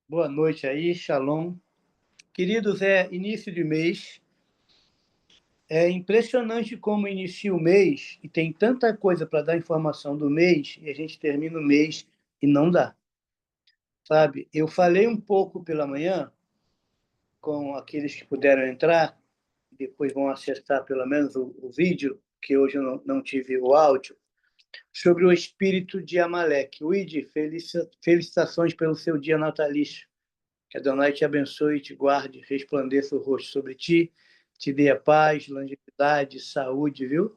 Boa noite aí, Shalom. Queridos, é início de mês. É impressionante como inicia o mês e tem tanta coisa para dar informação do mês e a gente termina o mês e não dá, sabe? Eu falei um pouco pela manhã com aqueles que puderam entrar, depois vão acessar pelo menos o vídeo, que hoje eu não tive o áudio, sobre o espírito de Amaleque. Luigi, felicitações pelo seu dia natalício. Que Adonai te abençoe e te guarde, resplandeça o rosto sobre ti, te dê a paz, longevidade, saúde, viu?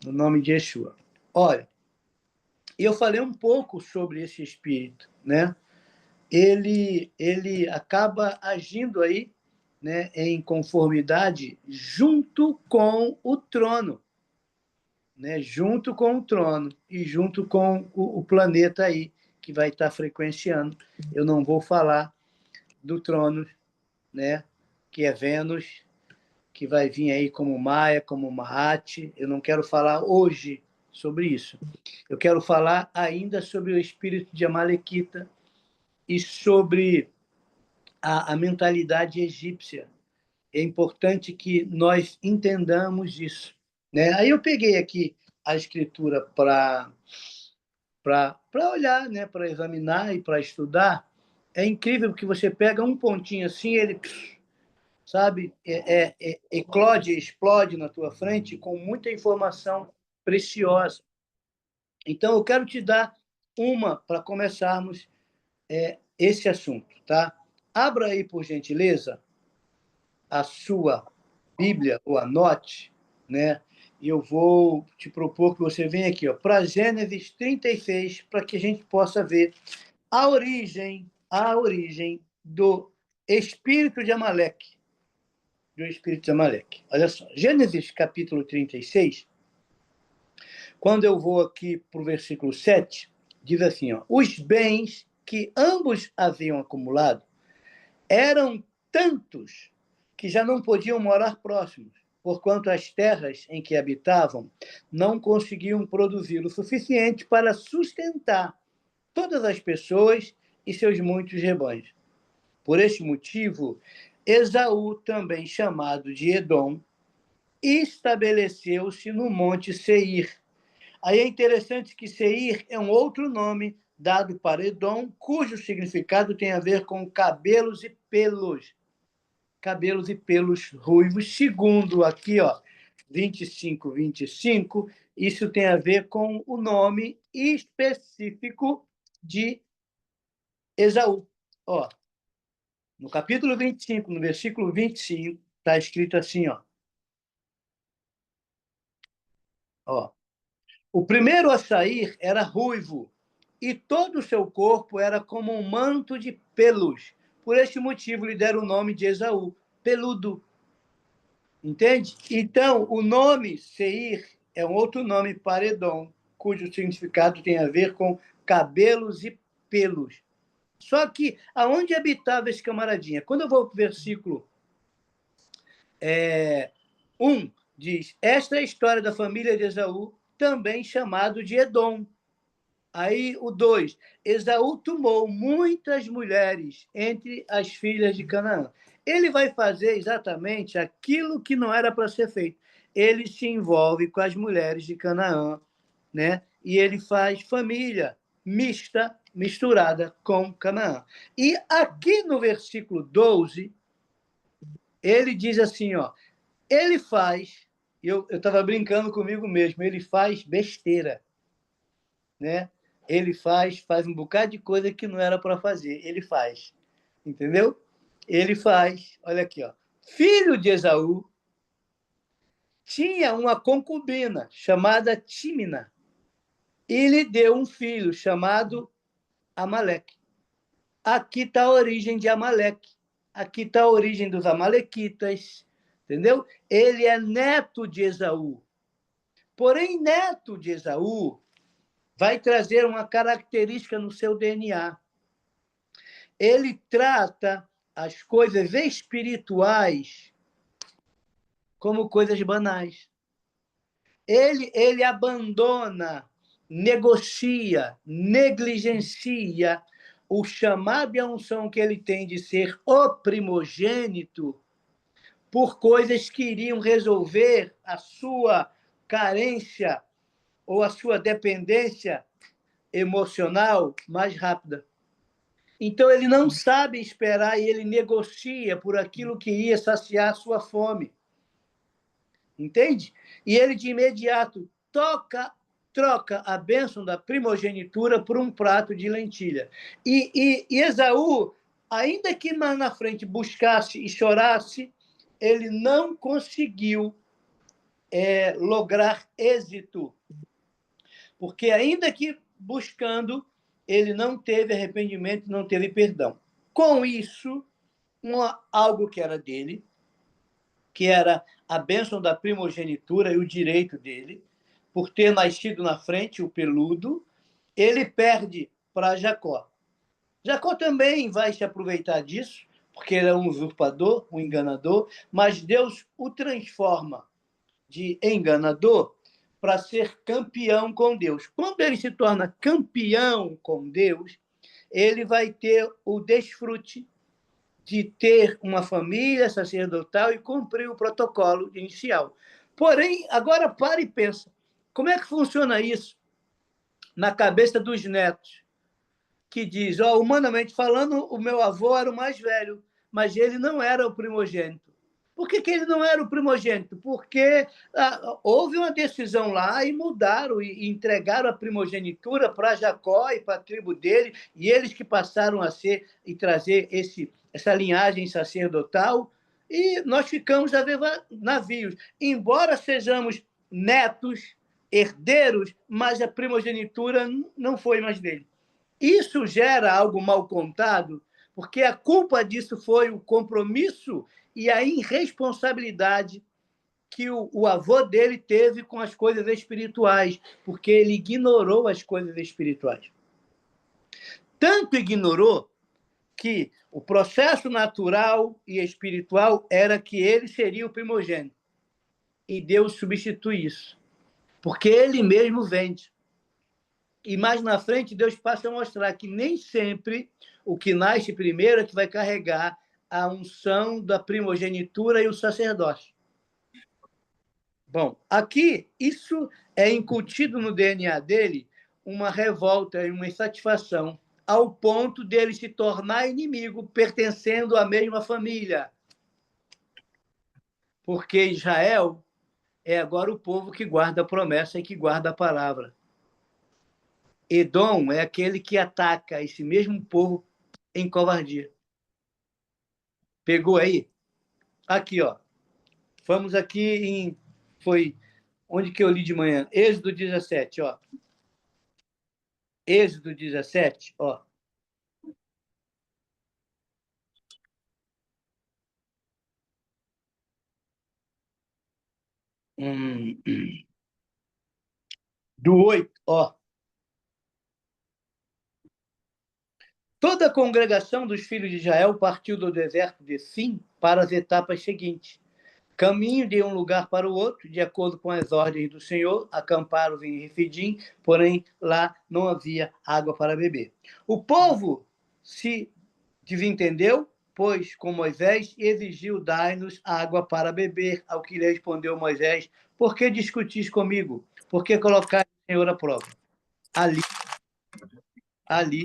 No nome de Yeshua. Olha, eu falei um pouco sobre esse espírito, né? Ele acaba agindo aí, né, em conformidade junto com o trono, né? Junto com o trono e junto com o planeta aí que vai estar frequenciando. Eu não vou falar do trono, né? Que é Vênus, que vai vir aí como Maia, como Mahat. Eu não quero falar hoje sobre isso. Eu quero falar ainda sobre o espírito de Amalequita e sobre a mentalidade egípcia. É importante que nós entendamos isso, né? Aí eu peguei aqui a escritura para olhar, né? Para examinar e para estudar. É incrível que você pega um pontinho assim, ele, sabe, eclode, explode na tua frente com muita informação preciosa. Então, eu quero te dar uma para começarmos esse assunto, tá? Abra aí, por gentileza, a sua Bíblia, ou anote, né? E eu vou te propor que você venha aqui, ó, para Gênesis 36, para que a gente possa ver a origem do espírito de Amaleque. Do espírito de Amaleque. Olha só, Gênesis capítulo 36, quando eu vou aqui para o versículo 7, diz assim, ó, os bens que ambos haviam acumulado eram tantos que já não podiam morar próximos, porquanto as terras em que habitavam não conseguiam produzir o suficiente para sustentar todas as pessoas e seus muitos rebanhos. Por este motivo, Esaú, também chamado de Edom, estabeleceu-se no Monte Seir. Aí é interessante que Seir é um outro nome dado para Edom, cujo significado tem a ver com cabelos e pelos. Cabelos e pelos ruivos, segundo aqui, ó, 25, isso tem a ver com o nome específico de Esaú. Ó, no capítulo 25, no versículo 25, está escrito assim, ó, o primeiro a sair era ruivo, e todo o seu corpo era como um manto de pelos. Por este motivo lhe deram o nome de Esaú, peludo. Entende? Então, o nome Seir é um outro nome para Edom, cujo significado tem a ver com cabelos e pelos. Só que, aonde habitava esse camaradinha? Quando eu vou para o versículo 1, diz, esta é a história da família de Esaú, também chamado de Edom. Aí o 2, Esaú tomou muitas mulheres entre as filhas de Canaã. Ele vai fazer exatamente aquilo que não era para ser feito. Ele se envolve com as mulheres de Canaã, né? E ele faz família mista, misturada com Canaã. E aqui no versículo 12, ele diz assim, ó, ele faz, eu estava brincando comigo mesmo, ele faz besteira, né? Ele faz um bocado de coisa que não era para fazer. Ele faz, entendeu? Ele faz, olha aqui, ó. Filho de Esaú tinha uma concubina chamada Tímina e lhe deu um filho chamado Amaleque. Aqui está a origem de Amaleque. Aqui está a origem dos amalequitas, entendeu? Ele é neto de Esaú. Porém, neto de Esaú vai trazer uma característica no seu DNA. Ele trata as coisas espirituais como coisas banais. Ele abandona, negocia, negligencia o chamado e a unção que ele tem de ser o primogênito por coisas que iriam resolver a sua carência ou a sua dependência emocional mais rápida. Então, ele não sabe esperar e ele negocia por aquilo que ia saciar a sua fome. Entende? E ele, de imediato, troca a bênção da primogenitura por um prato de lentilha. E Esaú, ainda que mais na frente buscasse e chorasse, ele não conseguiu lograr êxito. Porque, ainda que buscando, ele não teve arrependimento, não teve perdão. Com isso, algo que era dele, que era a bênção da primogenitura e o direito dele, por ter nascido na frente, o peludo, ele perde para Jacó. Jacó também vai se aproveitar disso, porque ele é um usurpador, um enganador, mas Deus o transforma de enganador para ser campeão com Deus. Quando ele se torna campeão com Deus, ele vai ter o desfrute de ter uma família sacerdotal e cumprir o protocolo inicial. Porém, agora para e pensa, como é que funciona isso na cabeça dos netos? Que diz, humanamente falando, o meu avô era o mais velho, mas ele não era o primogênito. Por que ele não era o primogênito? Porque houve uma decisão lá e mudaram e entregaram a primogenitura para Jacó e para a tribo dele, e eles que passaram a ser e trazer essa linhagem sacerdotal, e nós ficamos a ver navios. Embora sejamos netos, herdeiros, mas a primogenitura não foi mais dele. Isso gera algo mal contado, porque a culpa disso foi o compromisso e a irresponsabilidade que o avô dele teve com as coisas espirituais, porque ele ignorou as coisas espirituais. Tanto ignorou que o processo natural e espiritual era que ele seria o primogênito. E Deus substitui isso, porque ele mesmo vende. E mais na frente, Deus passa a mostrar que nem sempre o que nasce primeiro é que vai carregar a unção da primogenitura e o sacerdócio. Bom, aqui, isso é incutido no DNA dele uma revolta e uma insatisfação, ao ponto dele se tornar inimigo, pertencendo à mesma família. Porque Israel é agora o povo que guarda a promessa e que guarda a palavra. Edom é aquele que ataca esse mesmo povo em covardia. Pegou aí? Aqui, ó. Vamos aqui em... Foi onde que eu li de manhã? Êxodo 17, ó. Êxodo 17, ó. Do 8, ó. Toda a congregação dos filhos de Israel partiu do deserto de Sim para as etapas seguintes. Caminho de um lugar para o outro, de acordo com as ordens do Senhor, acamparam em Refidim, porém lá não havia água para beber. O povo se desentendeu, pois, com Moisés, exigiu dar-nos água para beber, ao que lhe respondeu Moisés, por que discutis comigo? Por que colocar o Senhor à prova? Ali,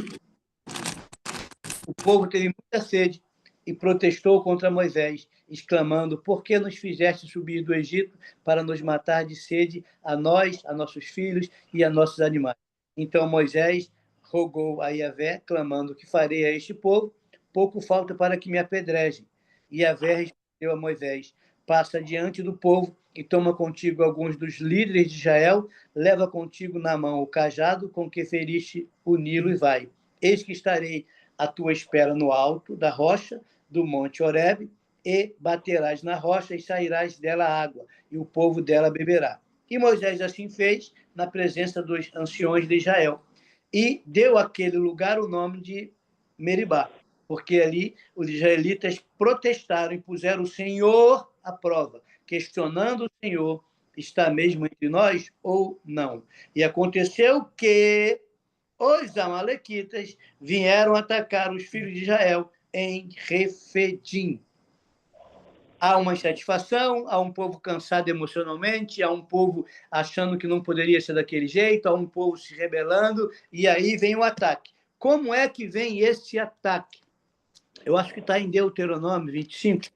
o povo teve muita sede e protestou contra Moisés, exclamando, por que nos fizeste subir do Egito para nos matar de sede a nós, a nossos filhos e a nossos animais? Então Moisés rogou a Yahvé, clamando, que farei a este povo? Pouco falta para que me apedrejem. E Yahvé respondeu a Moisés, passa diante do povo e toma contigo alguns dos líderes de Israel, leva contigo na mão o cajado com que feriste o Nilo e vai. Eis que estarei à tua espera no alto da rocha do monte Horebe, e baterás na rocha e sairás dela água, e o povo dela beberá. E Moisés assim fez na presença dos anciões de Israel, e deu àquele lugar o nome de Meribá, porque ali os israelitas protestaram e puseram o Senhor à prova, questionando o Senhor, está mesmo entre nós ou não? E aconteceu que os amalequitas vieram atacar os filhos de Israel em Refidim. Há uma insatisfação, há um povo cansado emocionalmente, há um povo achando que não poderia ser daquele jeito, há um povo se rebelando, e aí vem o ataque. Como é que vem esse ataque? Eu acho que está em Deuteronômio 25.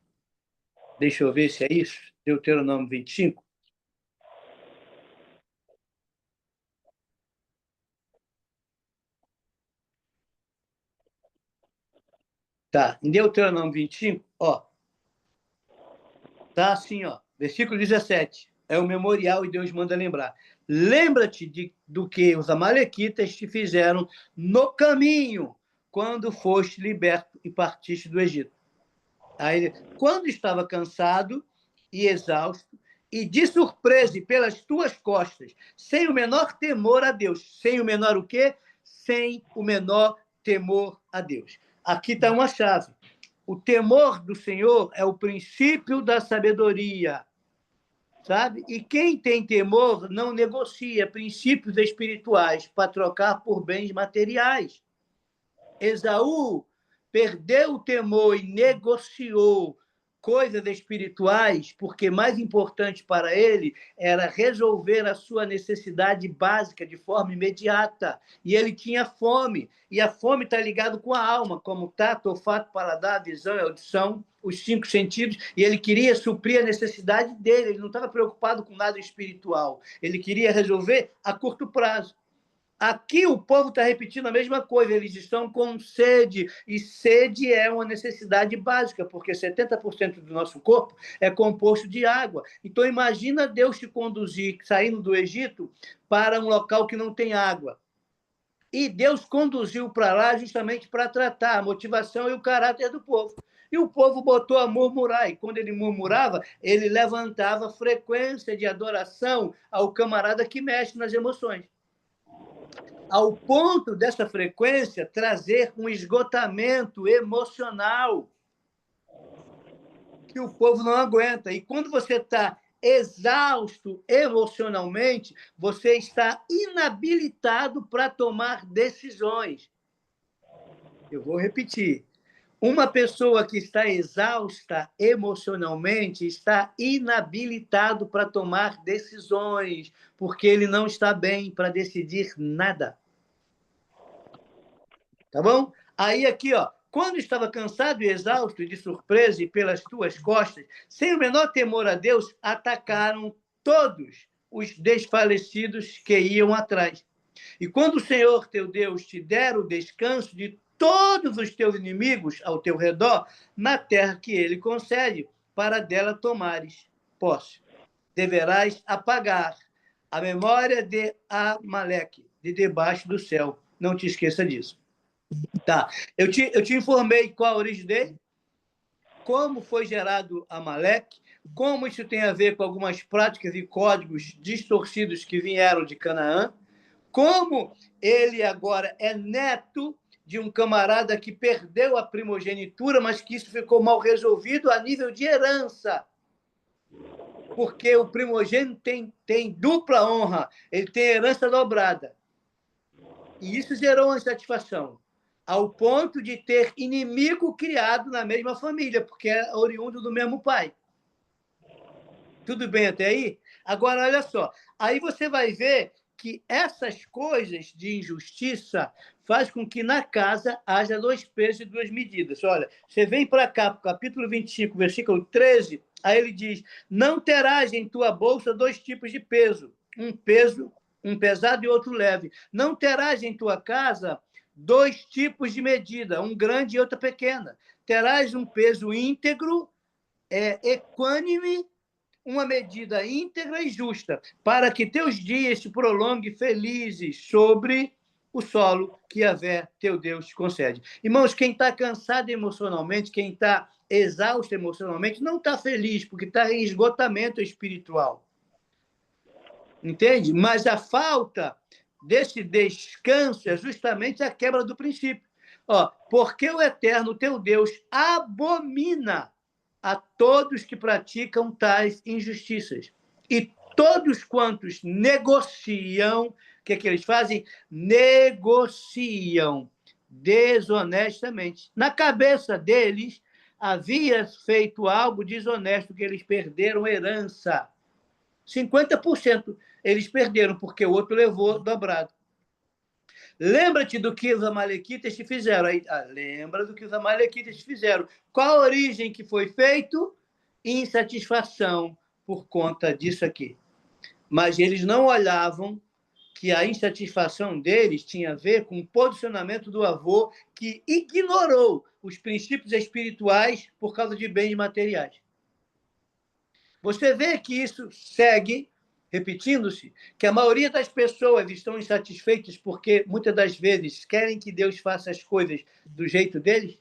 Deixa eu ver se é isso. Deuteronômio 25. Tá, em Deuteronômio 25, ó, tá assim, ó, versículo 17. É o memorial e Deus manda lembrar. Lembra-te do que os amalequitas te fizeram no caminho, quando foste liberto e partiste do Egito. Aí, quando estava cansado e exausto, e de surpresa e pelas tuas costas, sem o menor temor a Deus. Sem o menor o quê? Sem o menor temor a Deus. Aqui está uma chave. O temor do Senhor é o princípio da sabedoria, sabe? E quem tem temor não negocia princípios espirituais para trocar por bens materiais. Esaú perdeu o temor e negociou coisas espirituais, porque mais importante para ele era resolver a sua necessidade básica de forma imediata. E ele tinha fome, e a fome está ligada com a alma, como tato, olfato, paladar, visão e audição, os 5 sentidos, e ele queria suprir a necessidade dele, ele não estava preocupado com nada espiritual, ele queria resolver a curto prazo. Aqui o povo está repetindo a mesma coisa, eles estão com sede, e sede é uma necessidade básica, porque 70% do nosso corpo é composto de água. Então, imagina Deus te conduzir, saindo do Egito, para um local que não tem água. E Deus conduziu para lá justamente para tratar a motivação e o caráter do povo. E o povo botou a murmurar, e quando ele murmurava, ele levantava frequência de adoração ao camarada que mexe nas emoções, ao ponto dessa frequência trazer um esgotamento emocional que o povo não aguenta. E quando você está exausto emocionalmente, você está inabilitado para tomar decisões. Eu vou repetir. Uma pessoa que está exausta emocionalmente está inabilitado para tomar decisões, porque ele não está bem para decidir nada. Tá bom? Aí aqui, ó, quando estava cansado e exausto, de surpresa e pelas tuas costas, sem o menor temor a Deus, atacaram todos os desfalecidos que iam atrás. E quando o Senhor teu Deus te der o descanso de todos os teus inimigos ao teu redor, na terra que ele concede, para dela tomares posse, deverás apagar a memória de Amaleque de debaixo do céu. Não te esqueça disso. Tá. Eu te informei qual a origem dele, como foi gerado Amaleque, como isso tem a ver com algumas práticas e códigos distorcidos que vieram de Canaã, como ele agora é neto de um camarada que perdeu a primogenitura, mas que isso ficou mal resolvido a nível de herança, porque o primogênito tem dupla honra, ele tem herança dobrada. E isso gerou uma insatisfação, ao ponto de ter inimigo criado na mesma família, porque é oriundo do mesmo pai. Tudo bem até aí? Agora, olha só. Aí você vai ver que essas coisas de injustiça faz com que na casa haja 2 pesos e 2 medidas. Olha, você vem para cá, para o capítulo 25, versículo 13, aí ele diz, não terás em tua bolsa 2 tipos de peso, um pesado e outro leve. Não terás em tua casa 2 tipos de medida, um grande e outro pequena. Terás um peso íntegro, equânime, uma medida íntegra e justa, para que teus dias se prolonguem felizes sobre o solo que Yahvé, teu Deus, te concede. Irmãos, quem está cansado emocionalmente, quem está exausto emocionalmente, não está feliz, porque está em esgotamento espiritual. Entende? Mas a falta desse descanso é justamente a quebra do princípio. Ó, porque o Eterno, teu Deus, abomina a todos que praticam tais injustiças. E todos quantos negociam O que é que eles fazem? Negociam desonestamente. Na cabeça deles, havia feito algo desonesto, que eles perderam herança. 50% eles perderam, porque o outro levou dobrado. Lembra-te do que os amalequitas te fizeram. Lembra do que os amalequitas te fizeram. Qual a origem que foi feito? Insatisfação por conta disso aqui. Mas eles não olhavam que a insatisfação deles tinha a ver com o posicionamento do avô, que ignorou os princípios espirituais por causa de bens materiais. Você vê que isso segue repetindo-se, que a maioria das pessoas estão insatisfeitas porque, muitas das vezes, querem que Deus faça as coisas do jeito deles,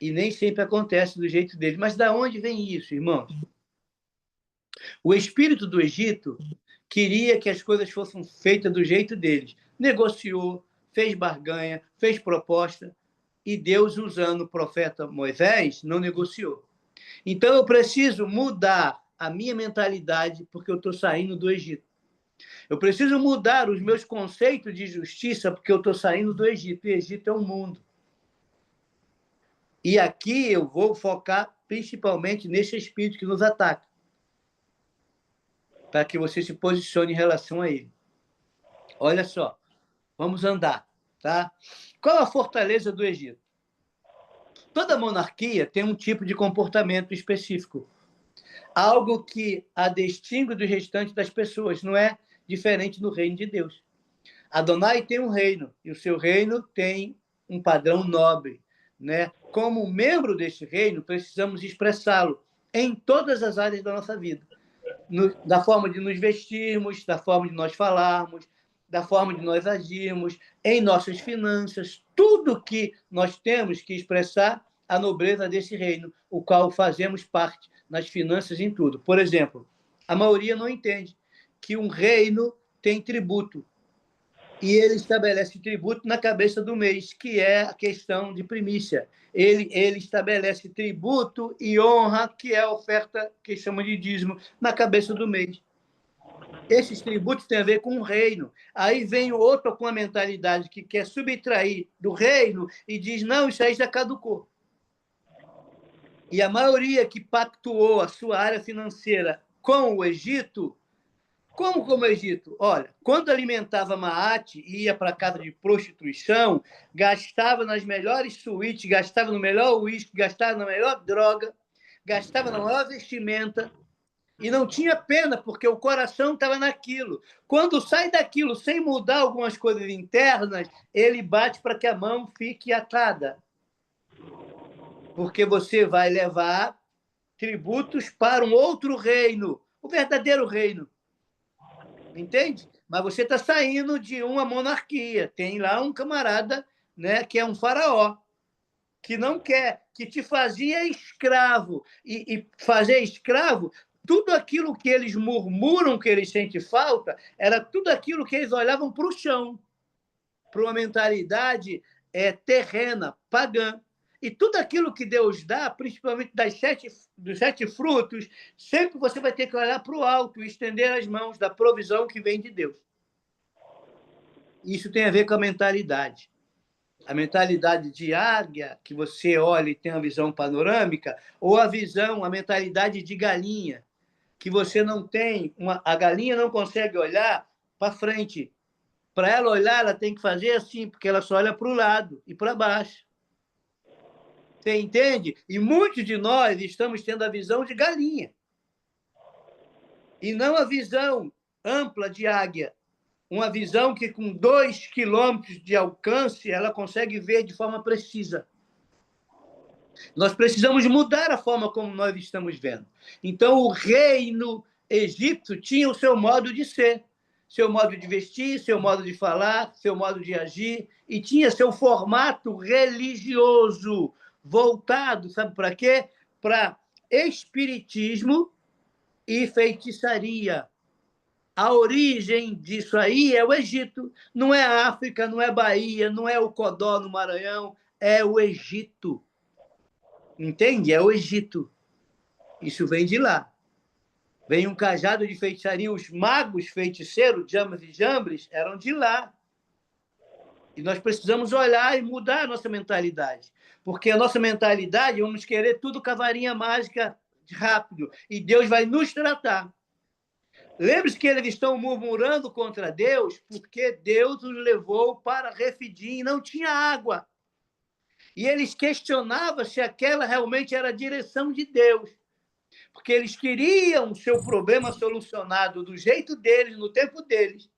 e nem sempre acontece do jeito deles. Mas de onde vem isso, irmãos? O espírito do Egito queria que as coisas fossem feitas do jeito deles. Negociou, fez barganha, fez proposta, e Deus, usando o profeta Moisés, não negociou. Então, eu preciso mudar a minha mentalidade, porque eu estou saindo do Egito. Eu preciso mudar os meus conceitos de justiça, porque eu estou saindo do Egito. E o Egito é um mundo. E aqui eu vou focar principalmente nesse espírito que nos ataca, para que você se posicione em relação a ele. Olha só, vamos andar, tá? Qual a fortaleza do Egito? Toda monarquia tem um tipo de comportamento específico, algo que a distingue do restante das pessoas, não é diferente do reino de Deus. Adonai tem um reino, e o seu reino tem um padrão nobre, né? Como membro deste reino, precisamos expressá-lo em todas as áreas da nossa vida. Da forma de nos vestirmos, da forma de nós falarmos, da forma de nós agirmos, em nossas finanças, tudo que nós temos que expressar a nobreza desse reino, o qual fazemos parte nas finanças, em tudo. Por exemplo, a maioria não entende que um reino tem tributo, e ele estabelece tributo na cabeça do mês, que é a questão de primícia. Ele estabelece tributo e honra, que é a oferta que chama de dízimo, na cabeça do mês. Esses tributos têm a ver com o reino. Aí vem o outro com a mentalidade que quer subtrair do reino e diz, não, isso aí já caducou. E a maioria que pactuou a sua área financeira com o Egito, como o Egito? Olha, quando alimentava Maate e ia para a casa de prostituição, gastava nas melhores suítes, gastava no melhor uísque, gastava na melhor droga, gastava na maior vestimenta, e não tinha pena, porque o coração estava naquilo. Quando sai daquilo sem mudar algumas coisas internas, ele bate para que a mão fique atada. Porque você vai levar tributos para um outro reino, o verdadeiro reino. Entende? Mas você está saindo de uma monarquia. Tem lá um camarada, né, que é um faraó, que não quer, que te fazia escravo. E fazer escravo, tudo aquilo que eles murmuram que eles sentem falta, era tudo aquilo que eles olhavam para o chão, para uma mentalidade terrena, pagã. E tudo aquilo que Deus dá, principalmente dos 7 frutos, sempre você vai ter que olhar para o alto e estender as mãos da provisão que vem de Deus. Isso tem a ver com a mentalidade. A mentalidade de águia, que você olha e tem uma visão panorâmica, ou a mentalidade de galinha, que você não tem, a galinha não consegue olhar para frente. Para ela olhar, ela tem que fazer assim, porque ela só olha para o lado e para baixo. Você entende? E muitos de nós estamos tendo a visão de galinha. E não a visão ampla de águia. Uma visão que, com 2 quilômetros de alcance, ela consegue ver de forma precisa. Nós precisamos mudar a forma como nós estamos vendo. Então, o reino egípcio tinha o seu modo de ser, seu modo de vestir, seu modo de falar, seu modo de agir, e tinha seu formato religioso, voltado, sabe para quê? Para espiritismo e feitiçaria. A origem disso aí é o Egito. Não é a África, não é Bahia, não é o Codó no Maranhão, é o Egito. Entende? É o Egito. Isso vem de lá. Vem um cajado de feitiçaria. Os magos feiticeiros, Jambres e Jambres, eram de lá. E nós precisamos olhar e mudar a nossa mentalidade. Porque a nossa mentalidade, vamos querer tudo com a varinha mágica rápido. E Deus vai nos tratar. Lembre-se que eles estão murmurando contra Deus porque Deus os levou para Refidim e não tinha água. E eles questionavam se aquela realmente era a direção de Deus. Porque eles queriam o seu problema solucionado do jeito deles, no tempo deles.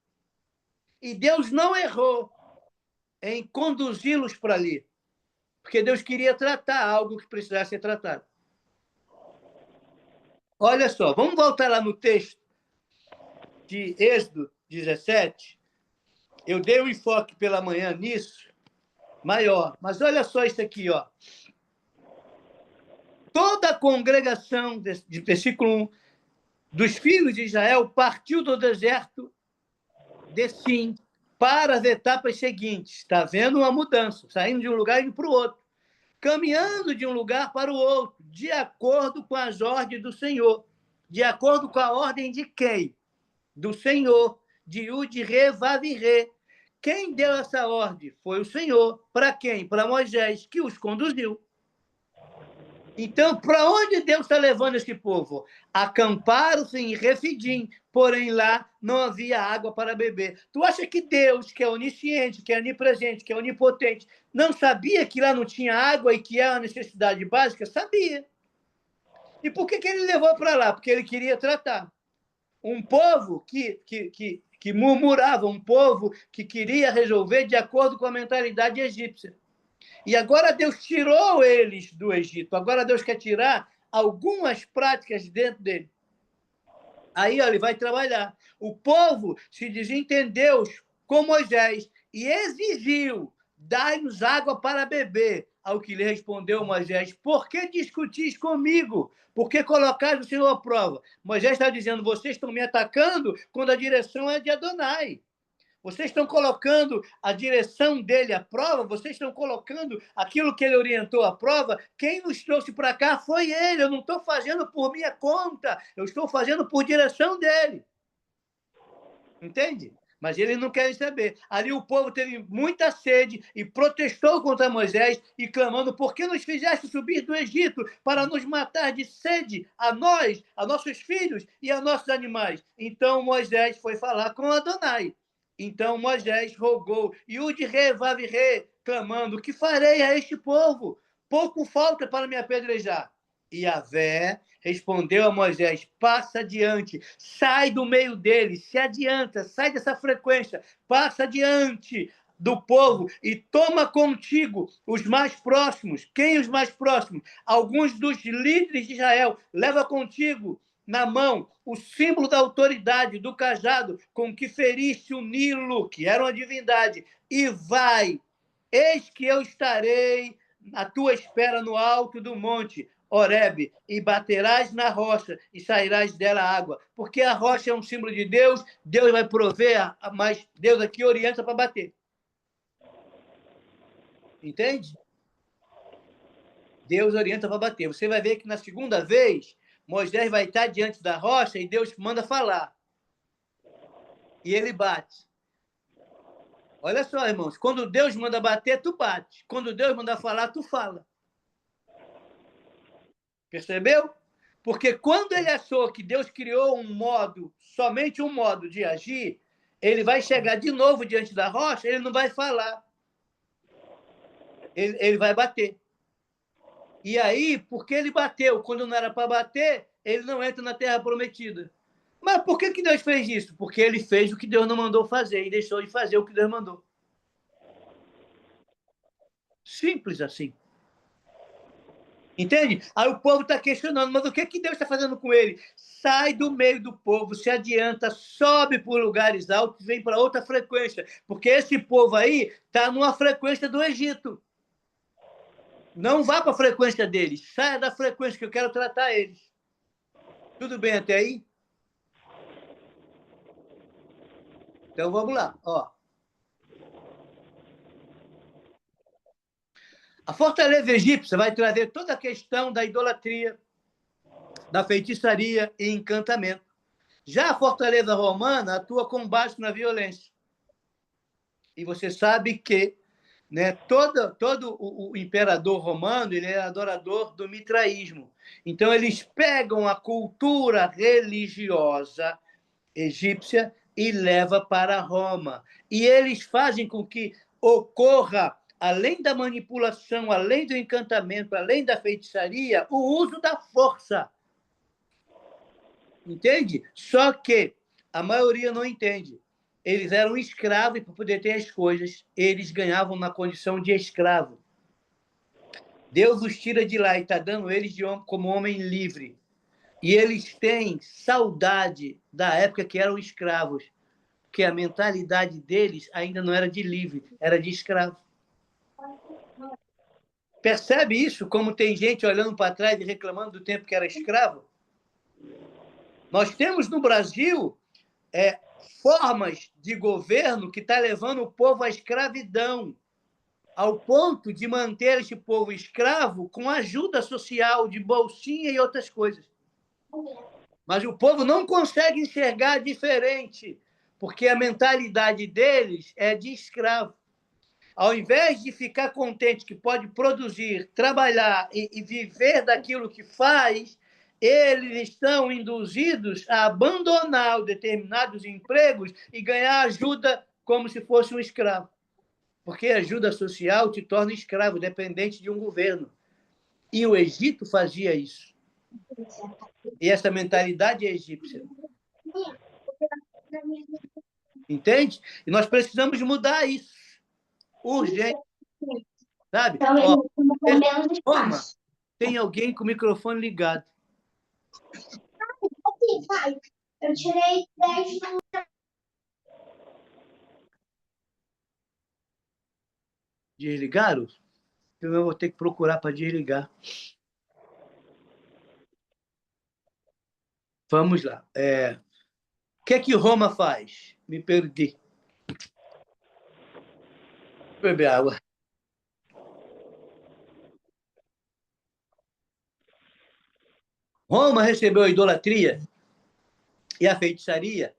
E Deus não errou em conduzi-los para ali. Porque Deus queria tratar algo que precisasse ser tratado. Olha só, vamos voltar lá no texto de Êxodo 17. Eu dei um enfoque pela manhã nisso, maior. Mas olha só isso aqui, ó. Toda a congregação, de versículo 1, dos filhos de Israel partiu do deserto de Sim para as etapas seguintes. Está vendo uma mudança, saindo de um lugar e indo para o outro. Caminhando de um lugar para o outro, de acordo com as ordens do Senhor. De acordo com a ordem de quem? Do Senhor, de Ud-Re, Vav-Re. Quem deu essa ordem? Foi o Senhor. Para quem? Para Moisés, que os conduziu. Então, para onde Deus está levando esse povo? Acamparam-se em Refidim, porém lá não havia água para beber. Tu acha que Deus, que é onisciente, que é onipresente, que é onipotente, não sabia que lá não tinha água e que é uma necessidade básica? Sabia. E por que ele levou para lá? Porque ele queria tratar. Um povo que murmurava, um povo que queria resolver de acordo com a mentalidade egípcia. E agora Deus tirou eles do Egito. Agora Deus quer tirar algumas práticas dentro dele. Aí, ó, ele vai trabalhar. O povo se desentendeu com Moisés e exigiu: dai-nos água para beber. Ao que lhe respondeu Moisés: por que discutis comigo? Por que colocais o Senhor à prova? Moisés está dizendo: vocês estão me atacando quando a direção é de Adonai. Vocês estão colocando a direção dele à prova, vocês estão colocando aquilo que ele orientou à prova. Quem nos trouxe para cá foi ele. Eu não estou fazendo por minha conta, eu estou fazendo por direção dele. Entende? Mas eles não querem saber. Ali o povo teve muita sede e protestou contra Moisés e clamando: por que nos fizeste subir do Egito para nos matar de sede a nós, a nossos filhos e a nossos animais? Então Moisés foi falar com Adonai. Então Moisés rogou, e o de Re, Vav-Re, clamando: que farei a este povo? Pouco falta para me apedrejar. E Yahvé respondeu a Moisés: passa adiante, sai do meio deles, se adianta, sai dessa frequência, passa adiante do povo e toma contigo os mais próximos. Quem os mais próximos? Alguns dos líderes de Israel. Leva contigo na mão o símbolo da autoridade, do cajado com que feriste o Nilo, que era uma divindade, e vai. Eis que eu estarei à tua espera no alto do monte Horebe, e baterás na rocha e sairás dela água. Porque a rocha é um símbolo de Deus, Deus vai prover, mas Deus aqui orienta para bater. Entende? Deus orienta para bater. Você vai ver que na segunda vez, Moisés vai estar diante da rocha e Deus manda falar. E ele bate. Olha só, irmãos, quando Deus manda bater, tu bate. Quando Deus manda falar, tu fala. Percebeu? Porque quando ele achou que Deus criou um modo, somente um modo de agir, ele vai chegar de novo diante da rocha, ele não vai falar. Ele vai bater. E aí, porque ele bateu quando não era para bater, ele não entra na terra prometida. Mas por que Deus fez isso? Porque ele fez o que Deus não mandou fazer e deixou de fazer o que Deus mandou. Simples assim. Entende? Aí o povo está questionando, mas o que Deus está fazendo com ele? Sai do meio do povo, se adianta, sobe por lugares altos, vem para outra frequência. Porque esse povo aí está numa frequência do Egito. Não vá para a frequência deles, saia da frequência que eu quero tratar eles. Tudo bem até aí? Então vamos lá. Ó. A fortaleza egípcia vai trazer toda a questão da idolatria, da feitiçaria e encantamento. Já a fortaleza romana atua com base na violência. E você sabe que, né, todo o imperador romano ele era adorador do mitraísmo. Então, eles pegam a cultura religiosa egípcia e leva para Roma. E eles fazem com que ocorra, além da manipulação, além do encantamento, além da feitiçaria, o uso da força. Entende? Só que a maioria não entende. Eles eram escravos e, para poder ter as coisas, eles ganhavam na condição de escravo. Deus os tira de lá e está dando eles como homem livre. E eles têm saudade da época que eram escravos, porque a mentalidade deles ainda não era de livre, era de escravo. Percebe isso? Como tem gente olhando para trás e reclamando do tempo que era escravo? Nós temos no Brasil formas de governo que está levando o povo à escravidão, ao ponto de manter esse povo escravo com ajuda social, de bolsinha e outras coisas. Mas o povo não consegue enxergar diferente, porque a mentalidade deles é de escravo. Ao invés de ficar contente que pode produzir, trabalhar e viver daquilo que faz, eles estão induzidos a abandonar determinados empregos e ganhar ajuda como se fosse um escravo. Porque a ajuda social te torna escravo, dependente de um governo. E o Egito fazia isso. E essa mentalidade é egípcia. Entende? E nós precisamos mudar isso. Urgente. Sabe? Ó, Roma, tem alguém com o microfone ligado. Eu tirei 10 minutos. Desligaram? Então eu vou ter que procurar para desligar. Vamos lá. O que é que Roma faz? Me perdi. Vou beber água. Roma recebeu a idolatria e a feitiçaria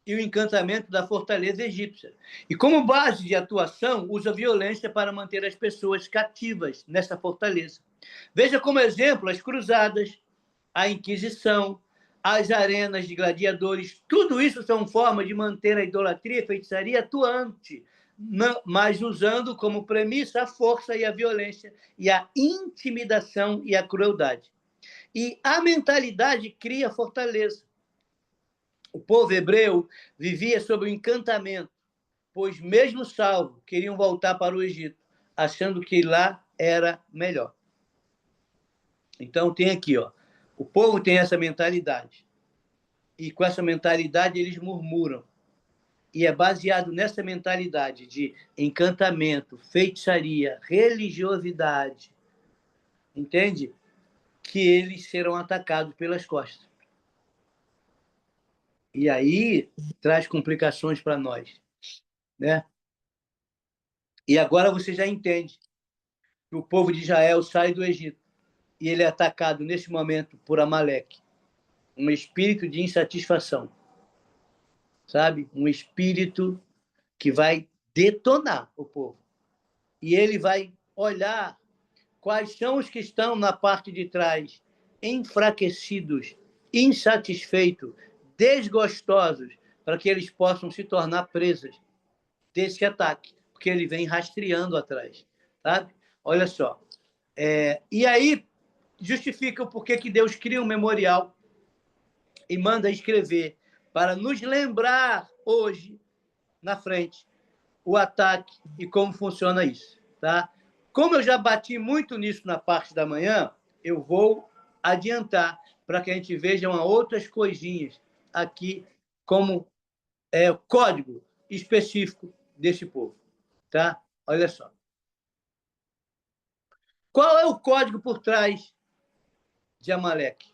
e o encantamento da fortaleza egípcia. E como base de atuação, usa violência para manter as pessoas cativas nessa fortaleza. Veja como exemplo as cruzadas, a Inquisição, as arenas de gladiadores, tudo isso são formas de manter a idolatria e a feitiçaria atuante, mas usando como premissa a força e a violência, e a intimidação e a crueldade. E a mentalidade cria fortaleza. O povo hebreu vivia sob o encantamento, pois, mesmo salvo, queriam voltar para o Egito, achando que lá era melhor. Então, tem aqui, ó, o povo tem essa mentalidade. E com essa mentalidade eles murmuram. E é baseado nessa mentalidade de encantamento, feitiçaria, religiosidade, entende? Que eles serão atacados pelas costas. E aí traz complicações para nós, né? E agora você já entende que o povo de Israel sai do Egito e ele é atacado nesse momento por Amaleque, um espírito de insatisfação, sabe? Um espírito que vai detonar o povo. E ele vai olhar quais são os que estão na parte de trás, enfraquecidos, insatisfeitos, desgostosos, para que eles possam se tornar presas desse ataque, porque ele vem rastreando atrás, sabe? Olha só. E aí justifica o porquê que Deus cria um memorial e manda escrever para nos lembrar hoje, na frente, o ataque e como funciona isso, tá? Como eu já bati muito nisso na parte da manhã, eu vou adiantar para que a gente veja outras coisinhas aqui como o código específico desse povo, tá? Olha só. Qual é o código por trás de Amaleque?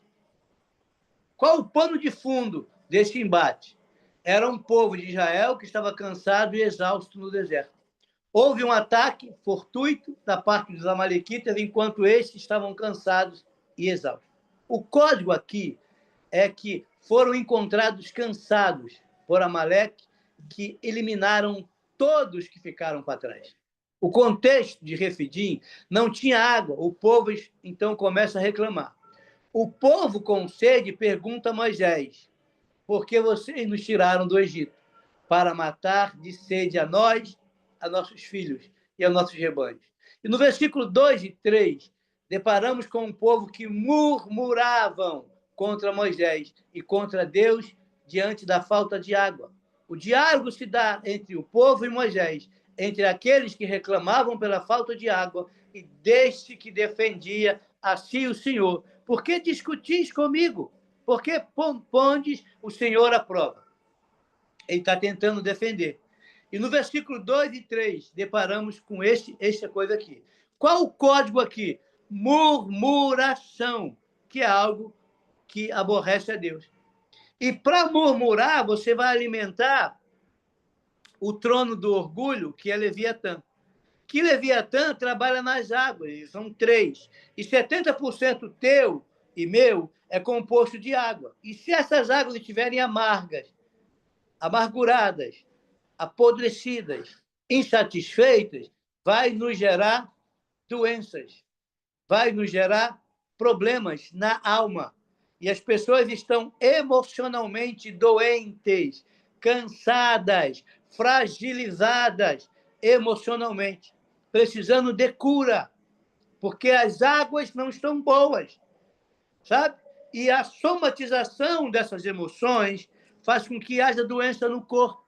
Qual o pano de fundo desse embate? Era um povo de Israel que estava cansado e exausto no deserto. Houve um ataque fortuito da parte dos amalequitas, enquanto estes estavam cansados e exaustos. O código aqui é que foram encontrados cansados por Amaleque, que eliminaram todos que ficaram para trás. O contexto de Refidim não tinha água, o povo então começa a reclamar. O povo com sede pergunta a Moisés: por que vocês nos tiraram do Egito? Para matar de sede a nós, a nossos filhos e a nossos rebanhos. E no versículo 2 e 3, deparamos com um povo que murmuravam contra Moisés e contra Deus diante da falta de água. O diálogo se dá entre o povo e Moisés, entre aqueles que reclamavam pela falta de água e deste que defendia a si o Senhor. Por que discutis comigo? Por que pondes o Senhor à prova? Ele está tentando defender. E no versículo 2 e 3, deparamos com esta coisa aqui. Qual o código aqui? Murmuração, que é algo que aborrece a Deus. E para murmurar, você vai alimentar o trono do orgulho, que é Leviatã. Que Leviatã trabalha nas águas, são 3. E 70% teu e meu é composto de água. E se essas águas estiverem amargas, amarguradas, apodrecidas, insatisfeitas, vai nos gerar doenças, vai nos gerar problemas na alma. E as pessoas estão emocionalmente doentes, cansadas, fragilizadas emocionalmente, precisando de cura, porque as águas não estão boas, sabe? E a somatização dessas emoções faz com que haja doença no corpo.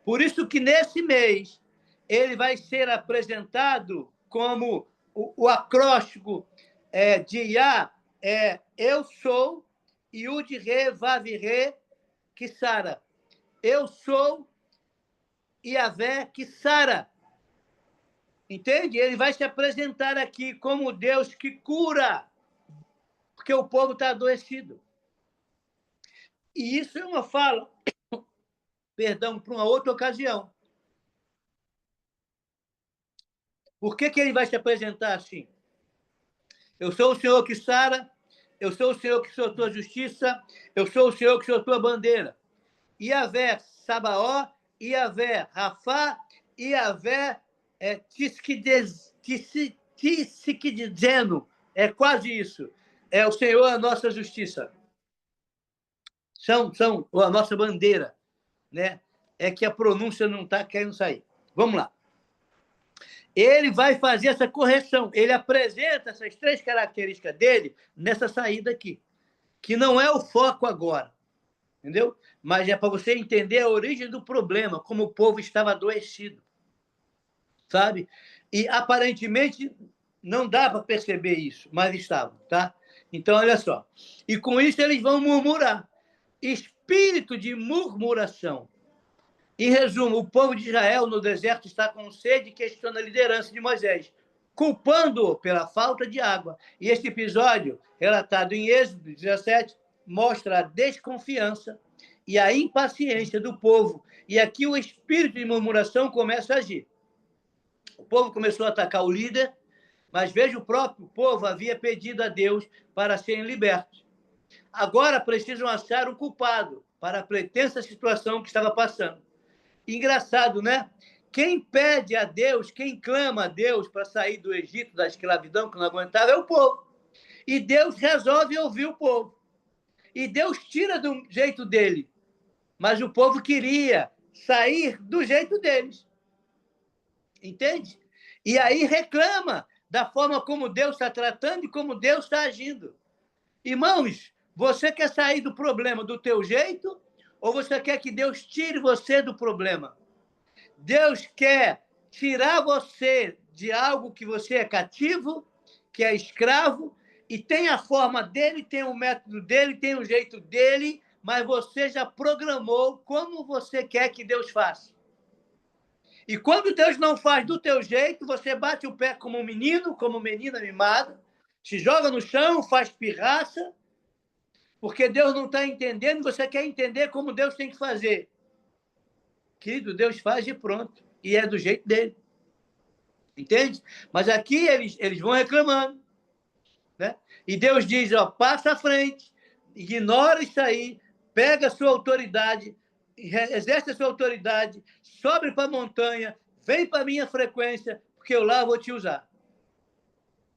Por isso que nesse mês ele vai ser apresentado como o acróstico de Iá eu sou, e o de Re, Vav-Re, que Sara. Eu sou Yahvé que Sara. Entende? Ele vai se apresentar aqui como Deus que cura, porque o povo está adoecido. E isso é uma fala, perdão, para uma outra ocasião. Por que ele vai se apresentar assim? Eu sou o Senhor que sara, eu sou o Senhor que sou tua justiça, eu sou o Senhor que sou tua bandeira. Yahvé Sabaó, Yahvé Rafá, Yahvé Tisquidizeno. É quase isso. É o Senhor a nossa justiça. São a nossa bandeira, né? É que a pronúncia não está querendo sair. Vamos lá. Ele vai fazer essa correção. Ele apresenta essas 3 características dele nessa saída aqui, que não é o foco agora, entendeu? Mas é para você entender a origem do problema, como o povo estava adoecido, sabe? E aparentemente não dá para perceber isso, mas estavam, tá? Então, olha só. E com isso eles vão murmurar. Espírito de murmuração. Em resumo, o povo de Israel no deserto está com sede e questiona a liderança de Moisés, culpando-o pela falta de água. E este episódio, relatado em Êxodo 17, mostra a desconfiança e a impaciência do povo. E aqui o espírito de murmuração começa a agir. O povo começou a atacar o líder, mas veja, o próprio povo havia pedido a Deus para serem libertos. Agora precisam achar um culpado para a pretensa situação que estava passando. Engraçado, né? Quem pede a Deus, quem clama a Deus para sair do Egito, da escravidão, que não aguentava, é o povo. E Deus resolve ouvir o povo. E Deus tira do jeito dele. Mas o povo queria sair do jeito deles. Entende? E aí reclama da forma como Deus está tratando e como Deus está agindo. Irmãos, você quer sair do problema do teu jeito ou você quer que Deus tire você do problema? Deus quer tirar você de algo que você é cativo, que é escravo, e tem a forma dele, tem o método dele, tem o jeito dele, mas você já programou como você quer que Deus faça. E quando Deus não faz do teu jeito, você bate o pé como um menino, como menina mimada, se joga no chão, faz pirraça, porque Deus não está entendendo, você quer entender como Deus tem que fazer. Querido, Deus faz e pronto. E é do jeito dele. Entende? Mas aqui eles vão reclamando. né? E Deus diz, ó, passa à frente, ignora isso aí, pega a sua autoridade, exerce a sua autoridade, sobe para a montanha, vem para a minha frequência, porque eu lá vou te usar.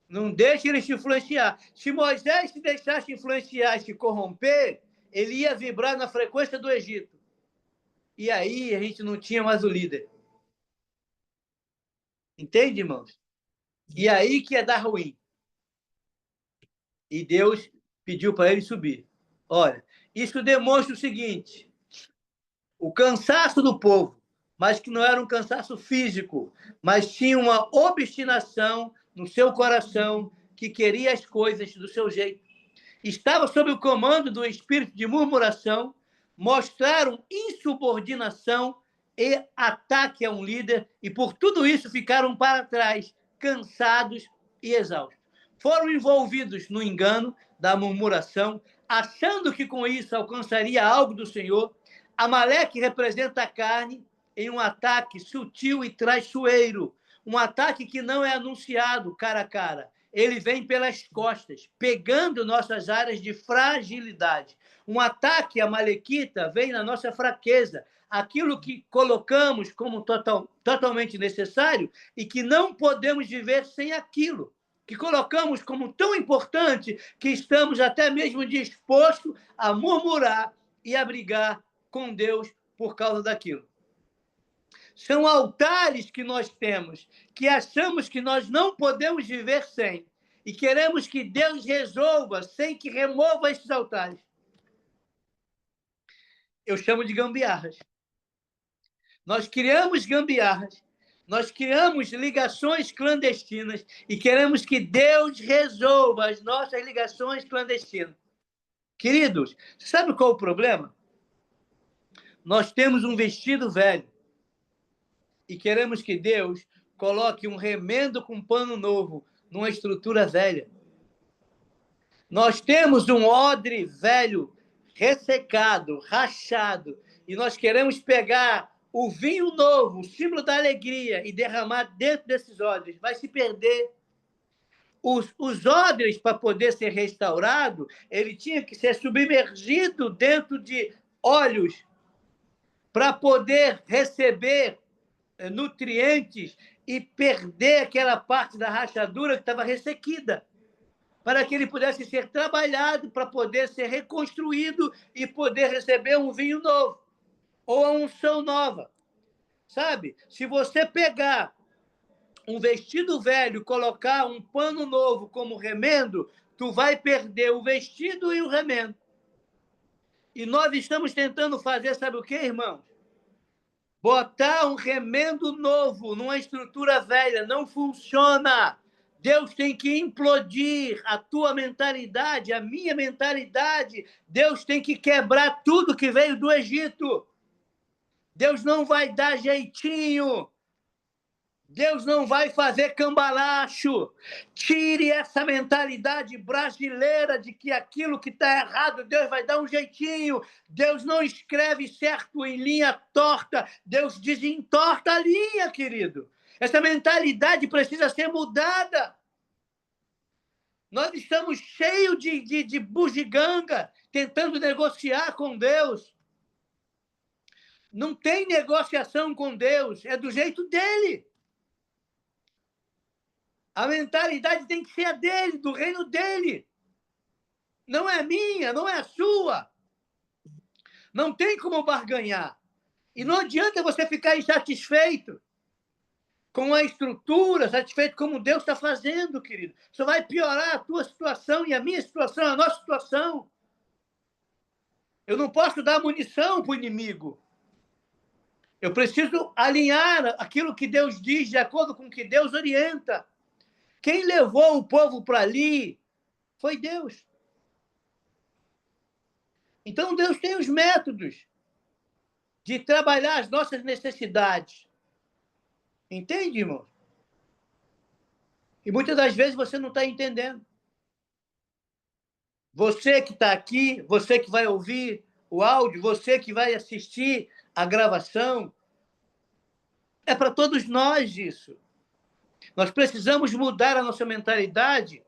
Não deixe ele te influenciar. Se Moisés se deixasse influenciar e se corromper, ele ia vibrar na frequência do Egito. E aí a gente não tinha mais o líder. Entende, irmãos? E aí que ia dar ruim. E Deus pediu para ele subir. Olha, isso demonstra o seguinte: o cansaço do povo, mas que não era um cansaço físico, mas tinha uma obstinação no seu coração que queria as coisas do seu jeito. Estava sob o comando do espírito de murmuração, mostraram insubordinação e ataque a um líder, e por tudo isso ficaram para trás, cansados e exaustos. Foram envolvidos no engano da murmuração, achando que com isso alcançaria algo do Senhor. Amaleque representa a carne em um ataque sutil e traiçoeiro, um ataque que não é anunciado cara a cara. Ele vem pelas costas, pegando nossas áreas de fragilidade. Um ataque amalequita vem na nossa fraqueza, aquilo que colocamos como totalmente necessário e que não podemos viver sem aquilo, que colocamos como tão importante que estamos até mesmo dispostos a murmurar e a brigar com Deus por causa daquilo. São altares que nós temos, que achamos que nós não podemos viver sem, e queremos que Deus resolva sem que remova esses altares. Eu chamo de gambiarras. Nós criamos gambiarras, nós criamos ligações clandestinas e queremos que Deus resolva as nossas ligações clandestinas. Queridos, sabe qual é o problema? Nós temos um vestido velho e queremos que Deus coloque um remendo com pano novo numa estrutura velha. Nós temos um odre velho, ressecado, rachado, e nós queremos pegar o vinho novo, o símbolo da alegria, e derramar dentro desses odres. Vai se perder. Os odres, para poder ser restaurado, ele tinha que ser submergido dentro de óleos para poder receber nutrientes e perder aquela parte da rachadura que estava ressequida, para que ele pudesse ser trabalhado, para poder ser reconstruído e poder receber um vinho novo, ou a unção nova. Sabe? Se você pegar um vestido velho, colocar um pano novo como remendo, tu vai perder o vestido e o remendo. E nós estamos tentando fazer, sabe o quê, irmãos? Botar um remendo novo numa estrutura velha. Não funciona. Deus tem que implodir a tua mentalidade, a minha mentalidade. Deus tem que quebrar tudo que veio do Egito. Deus não vai dar jeitinho. Deus não vai fazer cambalacho. Tire essa mentalidade brasileira de que aquilo que está errado, Deus vai dar um jeitinho. Deus não escreve certo em linha torta. Deus desentorta a linha, querido. Essa mentalidade precisa ser mudada. Nós estamos cheios de bugiganga, tentando negociar com Deus. Não tem negociação com Deus, é do jeito dele. A mentalidade tem que ser a dele, do reino dele. Não é minha, não é a sua. Não tem como barganhar. E não adianta você ficar insatisfeito com a estrutura, satisfeito como Deus está fazendo, querido. Isso vai piorar a tua situação e a minha situação, a nossa situação. Eu não posso dar munição para o inimigo. Eu preciso alinhar aquilo que Deus diz de acordo com o que Deus orienta. Quem levou o povo para ali foi Deus. Então, Deus tem os métodos de trabalhar as nossas necessidades. Entende, irmão? E muitas das vezes você não está entendendo. Você que está aqui, você que vai ouvir o áudio, você que vai assistir a gravação, é para todos nós isso. Nós precisamos mudar a nossa mentalidade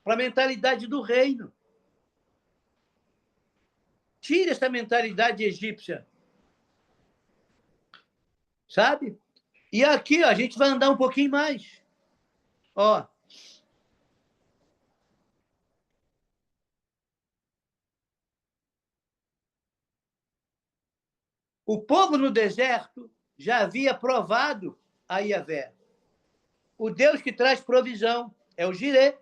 para a mentalidade do reino. Tire essa mentalidade egípcia. Sabe? E aqui, ó, a gente vai andar um pouquinho mais. Ó. O povo no deserto já havia provado a Yahvé. O Deus que traz provisão é o Jirê.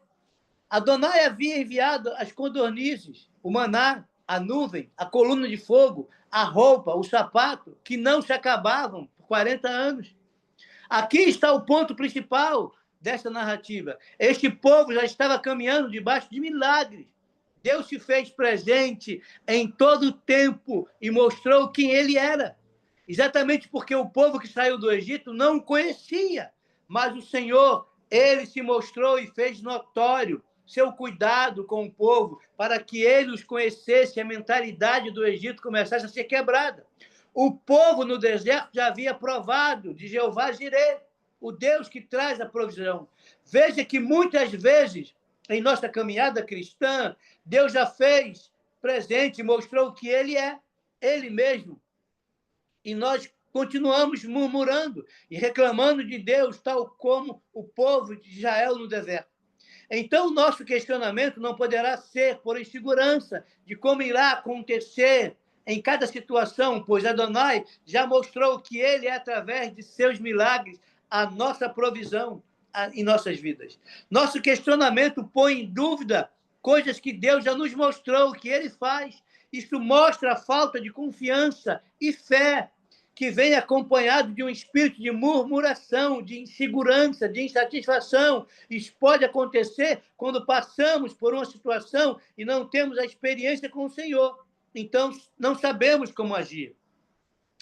Adonai havia enviado as codornizes, o maná, a nuvem, a coluna de fogo, a roupa, o sapato, que não se acabavam por 40 anos. Aqui está o ponto principal dessa narrativa. Este povo já estava caminhando debaixo de milagres. Deus se fez presente em todo o tempo e mostrou quem ele era. Exatamente porque o povo que saiu do Egito não o conhecia, mas o Senhor, ele se mostrou e fez notório seu cuidado com o povo para que ele os conhecesse, a mentalidade do Egito começasse a ser quebrada. O povo no deserto já havia provado de Jeová Jirê, o Deus que traz a provisão. Veja que muitas vezes, em nossa caminhada cristã, Deus já fez presente, mostrou que ele é, ele mesmo. E nós continuamos murmurando e reclamando de Deus, tal como o povo de Israel no deserto. Então, o nosso questionamento não poderá ser por insegurança de como irá acontecer em cada situação, pois Adonai já mostrou que ele é, através de seus milagres, a nossa provisão em nossas vidas. Nosso questionamento põe em dúvida coisas que Deus já nos mostrou que ele faz. Isso mostra a falta de confiança e fé que vem acompanhado de um espírito de murmuração, de insegurança, de insatisfação. Isso pode acontecer quando passamos por uma situação e não temos a experiência com o Senhor. Então, não sabemos como agir.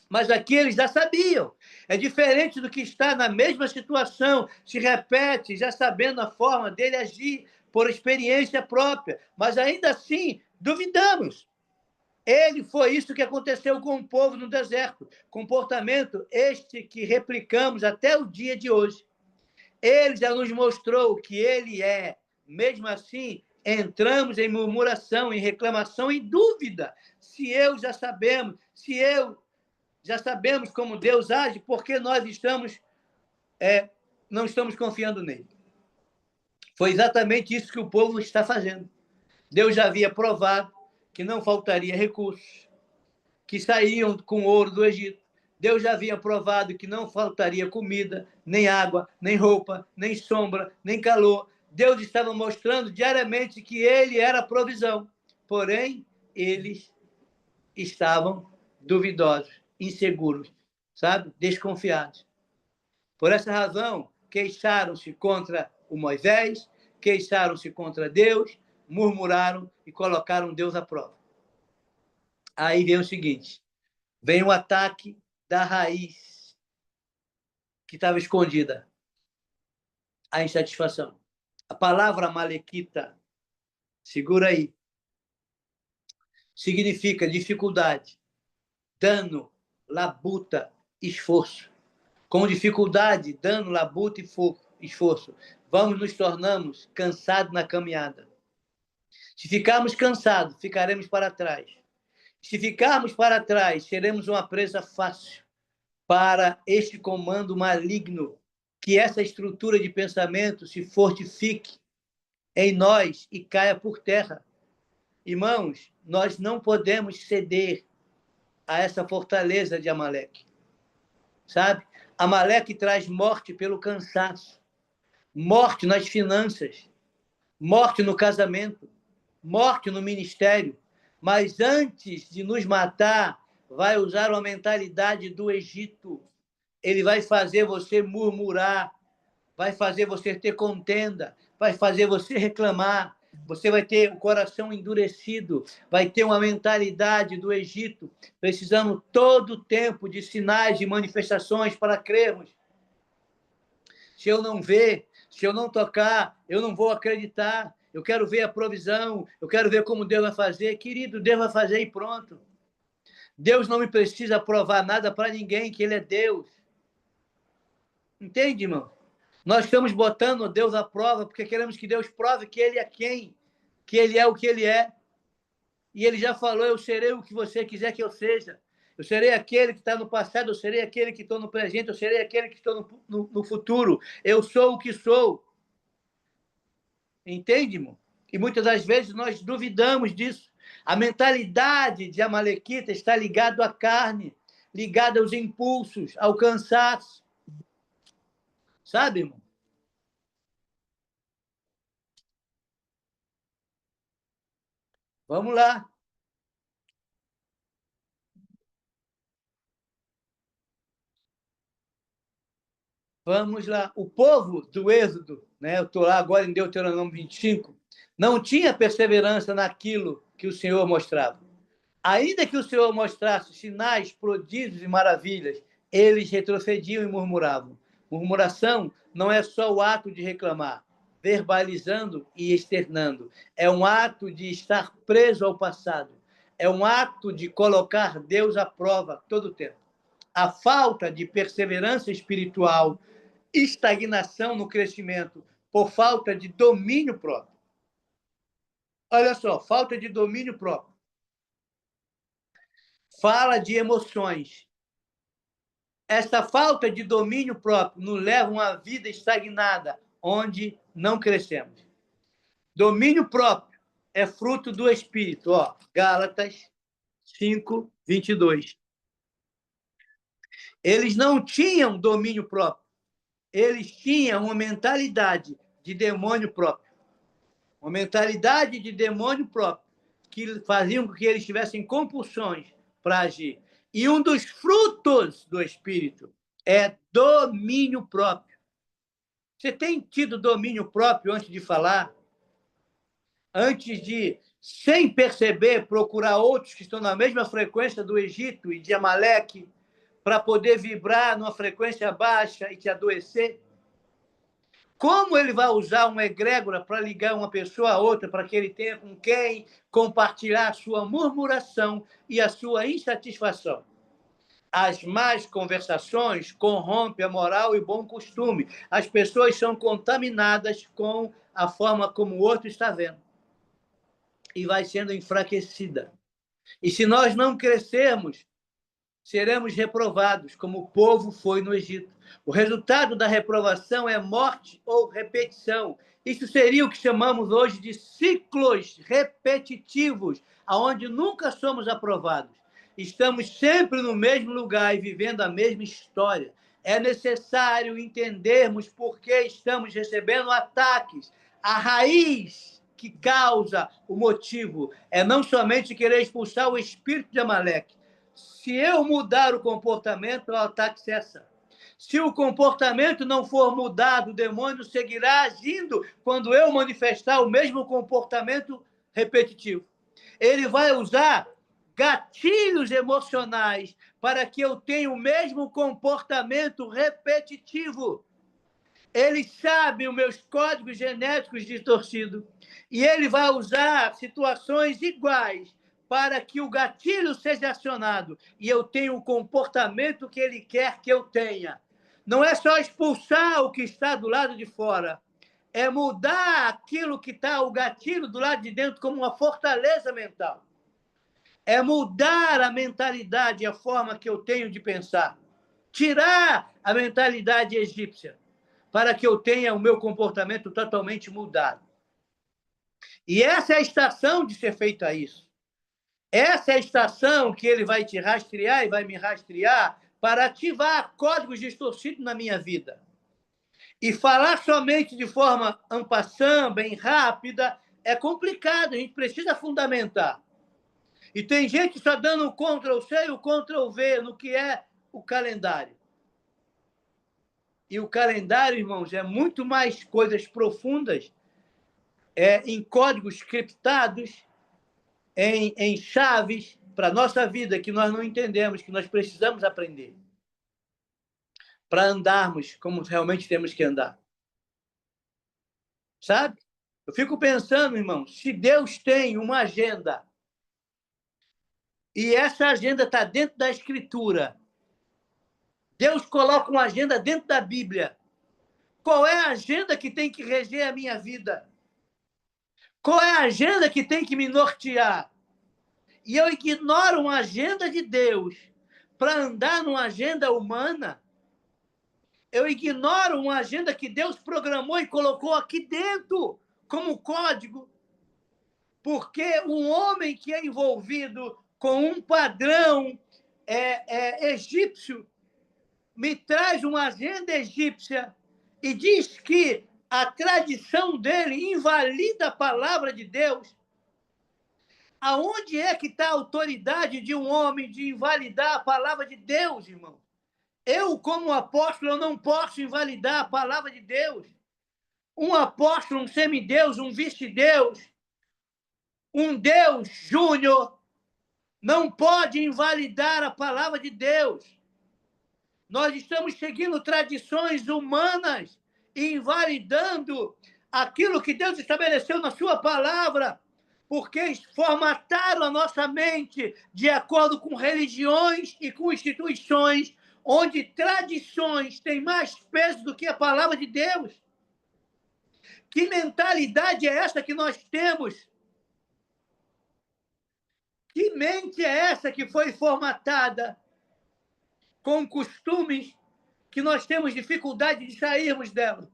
Mas aqui eles já sabiam. É diferente do que estar na mesma situação, se repete, já sabendo a forma dele agir por experiência própria. Mas ainda assim, duvidamos. Foi isso que aconteceu com o povo no deserto. Comportamento este que replicamos até o dia de hoje. Ele já nos mostrou que ele é. Mesmo assim, entramos em murmuração, em reclamação, em dúvida. Se já sabemos como Deus age, porque nós não estamos confiando nele. Foi exatamente isso que o povo está fazendo. Deus já havia provado que não faltaria recursos, que saíam com ouro do Egito. Deus já havia provado que não faltaria comida, nem água, nem roupa, nem sombra, nem calor. Deus estava mostrando diariamente que ele era a provisão. Porém, eles estavam duvidosos, inseguros, sabe? Desconfiados. Por essa razão, queixaram-se contra o Moisés, queixaram-se contra Deus, murmuraram e colocaram Deus à prova. Aí vem o seguinte, vem o ataque da raiz que estava escondida, a insatisfação. A palavra amalequita, segura aí, significa dificuldade, dano, labuta, esforço. Com dificuldade, dano, labuta e esforço, nos tornamos cansados na caminhada. Se ficarmos cansados, ficaremos para trás. Se ficarmos para trás, seremos uma presa fácil para este comando maligno, que essa estrutura de pensamento se fortifique em nós e caia por terra. Irmãos, nós não podemos ceder a essa fortaleza de Amaleque. Sabe? Amaleque traz morte pelo cansaço, morte nas finanças, morte no casamento, morte no ministério. Mas antes de nos matar, vai usar uma mentalidade do Egito. Ele vai fazer você murmurar, vai fazer você ter contenda, vai fazer você reclamar. Você vai ter o coração endurecido, vai ter uma mentalidade do Egito. Precisamos todo o tempo de sinais, de manifestações para crermos. Se eu não ver, se eu não tocar, eu não vou acreditar. Eu quero ver a provisão, eu quero ver como Deus vai fazer. Querido, Deus vai fazer e pronto. Deus não me precisa provar nada para ninguém, que ele é Deus. Entende, irmão? Nós estamos botando Deus à prova porque queremos que Deus prove que Ele é quem, que Ele é o que Ele é. E Ele já falou, eu serei o que você quiser que eu seja. Eu serei aquele que está no passado, eu serei aquele que estou no presente, eu serei aquele que estou no futuro. Eu sou o que sou. Entende-me? E muitas das vezes nós duvidamos disso. A mentalidade de Amalequita está ligada à carne, ligada aos impulsos, ao cansaço. Sabe, irmão? Vamos lá. Vamos lá. O povo do Êxodo, né? Eu estou lá agora em Deuteronômio 25, não tinha perseverança naquilo que o Senhor mostrava. Ainda que o Senhor mostrasse sinais, prodígios e maravilhas, eles retrocediam e murmuravam. Murmuração não é só o ato de reclamar, verbalizando e externando. É um ato de estar preso ao passado. É um ato de colocar Deus à prova todo o tempo. A falta de perseverança espiritual, estagnação no crescimento por falta de domínio próprio. Olha só, falta de domínio próprio. Fala de emoções. Essa falta de domínio próprio nos leva a uma vida estagnada, onde não crescemos. Domínio próprio é fruto do Espírito. Ó, Gálatas 5, 22. Eles não tinham domínio próprio. Eles tinham uma mentalidade de demônio próprio. Uma mentalidade de demônio próprio, que faziam com que eles tivessem compulsões para agir. E um dos frutos do Espírito é domínio próprio. Você tem tido domínio próprio antes de falar? Antes de, sem perceber, procurar outros que estão na mesma frequência do Egito e de Amaleque, para poder vibrar numa frequência baixa e te adoecer? Como ele vai usar uma egrégora para ligar uma pessoa a outra, para que ele tenha com quem compartilhar a sua murmuração e a sua insatisfação? As más conversações corrompem a moral e bom costume. As pessoas são contaminadas com a forma como o outro está vendo e vai sendo enfraquecida. E se nós não crescermos, seremos reprovados, como o povo foi no Egito. O resultado da reprovação é morte ou repetição. Isso seria o que chamamos hoje de ciclos repetitivos, aonde nunca somos aprovados. Estamos sempre no mesmo lugar e vivendo a mesma história. É necessário entendermos por que estamos recebendo ataques. A raiz que causa o motivo é não somente querer expulsar o espírito de Amaleque. Se eu mudar o comportamento, o ataque cessa. Se o comportamento não for mudado, o demônio seguirá agindo quando eu manifestar o mesmo comportamento repetitivo. Ele vai usar gatilhos emocionais para que eu tenha o mesmo comportamento repetitivo. Ele sabe os meus códigos genéticos distorcidos e ele vai usar situações iguais para que o gatilho seja acionado e eu tenha o comportamento que ele quer que eu tenha. Não é só expulsar o que está do lado de fora, é mudar aquilo que está, o gatilho do lado de dentro, como uma fortaleza mental. É mudar a mentalidade, a forma que eu tenho de pensar. Tirar a mentalidade egípcia, para que eu tenha o meu comportamento totalmente mudado. E essa é a estação de ser feita isso. Essa é a estação que ele vai te rastrear e vai me rastrear para ativar códigos distorcidos na minha vida. E falar somente de forma en passant, bem rápida, é complicado, a gente precisa fundamentar. E tem gente só dando o Ctrl+C e o Ctrl+V no que é o calendário. E o calendário, irmãos, é muito mais coisas profundas, em códigos criptados, em chaves para a nossa vida que nós não entendemos, que nós precisamos aprender para andarmos como realmente temos que andar. Sabe? Eu fico pensando, irmão, se Deus tem uma agenda e essa agenda está dentro da Escritura, Deus coloca uma agenda dentro da Bíblia, Qual é a agenda que tem que reger a minha vida? Qual é a agenda que tem que me nortear? E eu ignoro uma agenda de Deus para andar numa agenda humana. Eu ignoro uma agenda que Deus programou e colocou aqui dentro como código. Porque um homem que é envolvido com um padrão egípcio me traz uma agenda egípcia e diz que a tradição dele invalida a palavra de Deus. Aonde é que está a autoridade de um homem de invalidar a palavra de Deus, irmão? Eu, como apóstolo, eu não posso invalidar a palavra de Deus. Um apóstolo, um semideus, um vice-deus, um Deus júnior, não pode invalidar a palavra de Deus. Nós estamos seguindo tradições humanas e invalidando aquilo que Deus estabeleceu na sua palavra, porque formataram a nossa mente de acordo com religiões e com instituições, onde tradições têm mais peso do que a palavra de Deus. Que mentalidade é essa que nós temos? Que mente é essa que foi formatada com costumes que nós temos dificuldade de sairmos dela?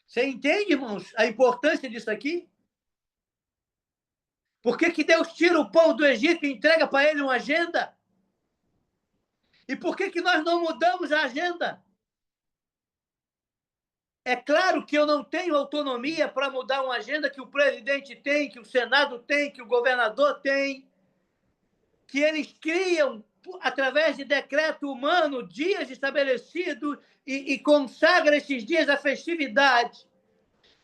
Você entende, irmãos, a importância disso aqui? Por que Deus tira o povo do Egito e entrega para ele uma agenda? E por que nós não mudamos a agenda? É claro que eu não tenho autonomia para mudar uma agenda que o presidente tem, que o Senado tem, que o governador tem, que eles criam, através de decreto humano, dias estabelecidos e consagram esses dias à festividade.